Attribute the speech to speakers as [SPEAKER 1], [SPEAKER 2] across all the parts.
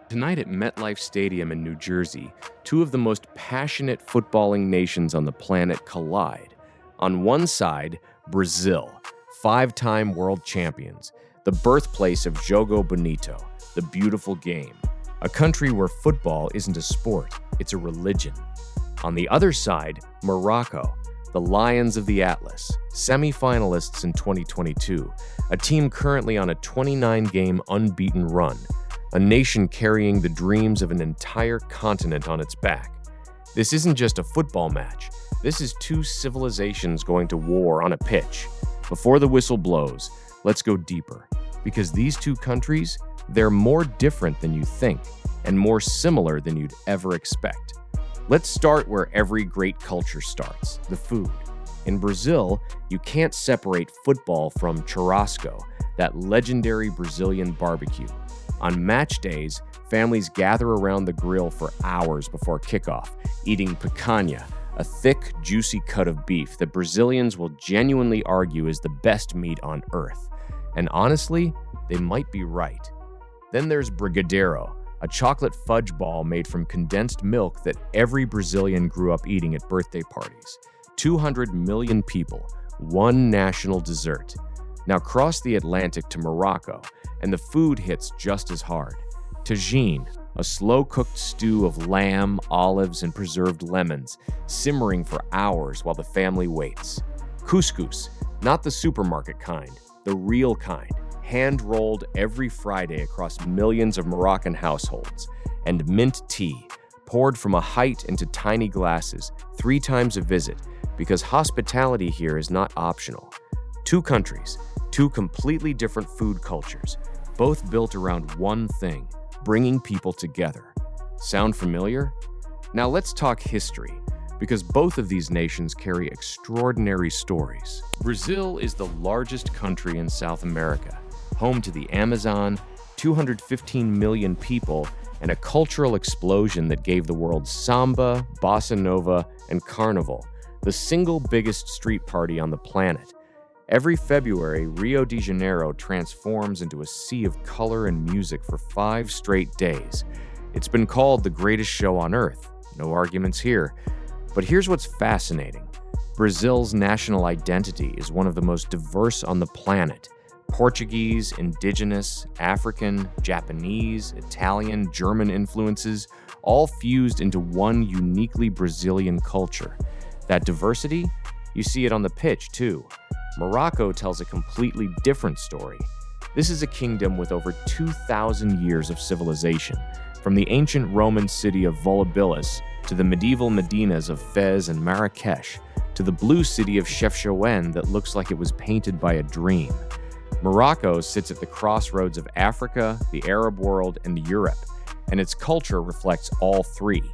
[SPEAKER 1] Tonight at MetLife Stadium in New Jersey, two of the most passionate footballing nations on the planet collide. On one side, Brazil, five-time world champions, the birthplace of Jogo Bonito, the beautiful game. A country where football isn't a sport, it's a religion. On the other side, Morocco, the Lions of the Atlas, semi-finalists in 2022, a team currently on a 29-game unbeaten run, a nation carrying the dreams of an entire continent on its back. This isn't just a football match. This is two civilizations going to war on a pitch. Before the whistle blows, let's go deeper. Because these two countries, they're more different than you think, and more similar than you'd ever expect. Let's start where every great culture starts, the food. In Brazil, you can't separate football from churrasco, that legendary Brazilian barbecue. On match days, families gather around the grill for hours before kickoff, eating picanha, a thick, juicy cut of beef that Brazilians will genuinely argue is the best meat on earth. And honestly, they might be right. Then there's brigadeiro, a chocolate fudge ball made from condensed milk that every Brazilian grew up eating at birthday parties. 200 million people, one national dessert. Now cross the Atlantic to Morocco, and the food hits just as hard. Tagine, a slow-cooked stew of lamb, olives, and preserved lemons, simmering for hours while the family waits. Couscous, not the supermarket kind, the real kind, hand-rolled every Friday across millions of Moroccan households. And mint tea, poured from a height into tiny glasses, 3 times a visit, because hospitality here is not optional. Two countries, two completely different food cultures, both built around one thing, bringing people together. Sound familiar? Now let's talk history, because both of these nations carry extraordinary stories. Brazil is the largest country in South America, home to the Amazon, 215 million people, and a cultural explosion that gave the world Samba, Bossa Nova, and Carnival, the single biggest street party on the planet. Every February, Rio de Janeiro transforms into a sea of color and music for 5 straight days. It's been called the greatest show on earth. No arguments here. But here's what's fascinating. Brazil's national identity is one of the most diverse on the planet. Portuguese, indigenous, African, Japanese, Italian, German influences, all fused into one uniquely Brazilian culture. That diversity, you see it on the pitch too. Morocco tells a completely different story. This is a kingdom with over 2,000 years of civilization, from the ancient Roman city of Volubilis to the medieval Medinas of Fez and Marrakesh, to the blue city of Chefchaouen that looks like it was painted by a dream. Morocco sits at the crossroads of Africa, the Arab world, and Europe, and its culture reflects all three.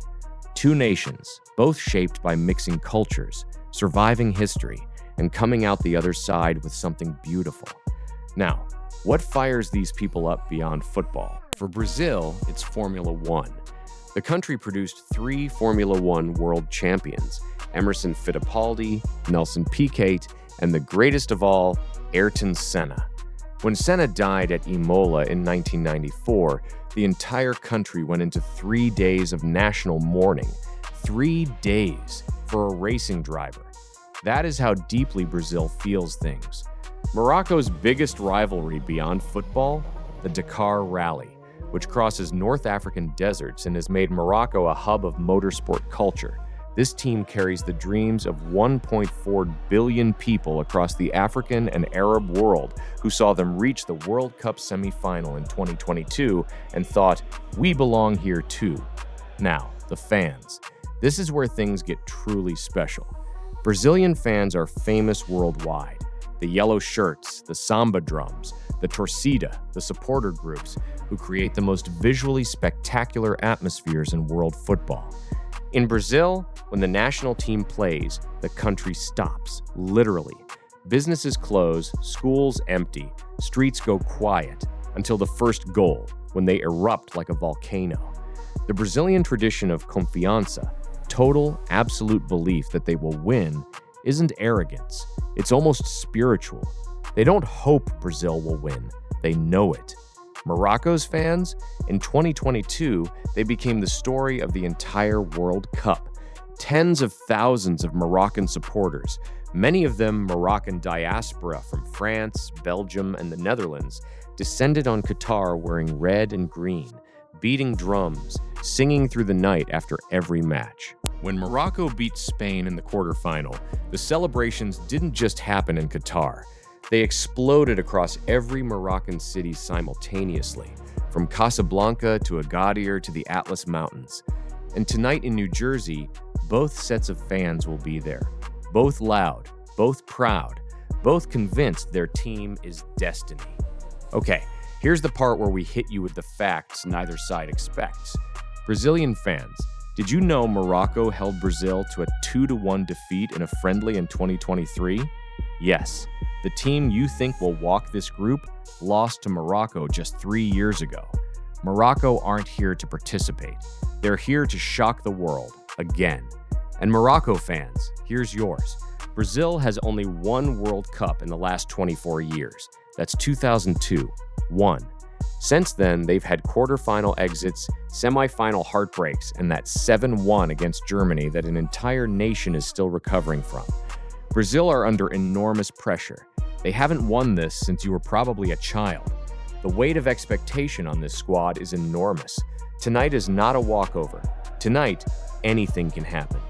[SPEAKER 1] Two nations, both shaped by mixing cultures, surviving history, and coming out the other side with something beautiful. Now, what fires these people up beyond football? For Brazil, it's Formula One. The country produced 3 Formula One world champions, Emerson Fittipaldi, Nelson Piquet, and the greatest of all, Ayrton Senna. When Senna died at Imola in 1994, the entire country went into 3 days of national mourning. 3 days for a racing driver. That is how deeply Brazil feels things. Morocco's biggest rivalry beyond football, the Dakar Rally, which crosses North African deserts and has made Morocco a hub of motorsport culture. This team carries the dreams of 1.4 billion people across the African and Arab world who saw them reach the World Cup semifinal in 2022 and thought, we belong here too. Now, the fans. This is where things get truly special. Brazilian fans are famous worldwide. The yellow shirts, the samba drums, the torcida, the supporter groups, who create the most visually spectacular atmospheres in world football. In Brazil, when the national team plays, the country stops, literally. Businesses close, schools empty, streets go quiet, until the first goal, when they erupt like a volcano. The Brazilian tradition of confiança, total, absolute belief that they will win, isn't arrogance. It's almost spiritual. They don't hope Brazil will win. They know it. Morocco's fans? In 2022, they became the story of the entire World Cup. Tens of thousands of Moroccan supporters, many of them Moroccan diaspora from France, Belgium, and the Netherlands, descended on Qatar wearing red and green, beating drums, singing through the night after every match. When Morocco beat Spain in the quarterfinal, the celebrations didn't just happen in Qatar. They exploded across every Moroccan city simultaneously, from Casablanca to Agadir to the Atlas Mountains. And tonight in New Jersey, both sets of fans will be there. Both loud, both proud, both convinced their team is destiny. Okay, here's the part where we hit you with the facts neither side expects. Brazilian fans, did you know Morocco held Brazil to a 2-1 defeat in a friendly in 2023? Yes, the team you think will walk this group lost to Morocco just 3 years ago. Morocco aren't here to participate. They're here to shock the world, again. And Morocco fans, here's yours. Brazil has only one World Cup in the last 24 years. That's 2002, one. Since then, they've had quarterfinal exits, semifinal heartbreaks, and that 7-1 against Germany that an entire nation is still recovering from. Brazil are under enormous pressure. They haven't won this since you were probably a child. The weight of expectation on this squad is enormous. Tonight is not a walkover. Tonight, anything can happen.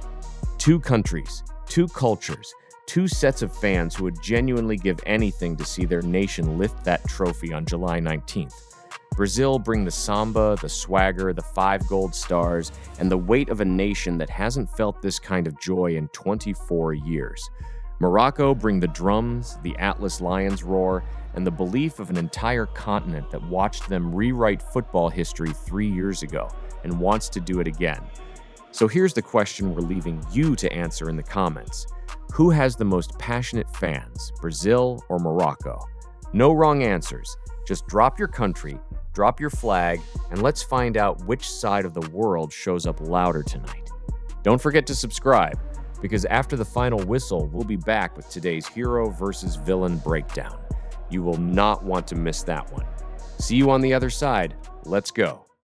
[SPEAKER 1] Two countries, two cultures, two sets of fans who would genuinely give anything to see their nation lift that trophy on July 19th. Brazil bring the Samba, the swagger, the 5 gold stars, and the weight of a nation that hasn't felt this kind of joy in 24 years. Morocco bring the drums, the Atlas Lions roar, and the belief of an entire continent that watched them rewrite football history 3 years ago and wants to do it again. So here's the question we're leaving you to answer in the comments. Who has the most passionate fans, Brazil or Morocco? No wrong answers. Just drop your country, drop your flag, and let's find out which side of the world shows up louder tonight. Don't forget to subscribe, because after the final whistle, we'll be back with today's hero versus villain breakdown. You will not want to miss that one. See you on the other side. Let's go.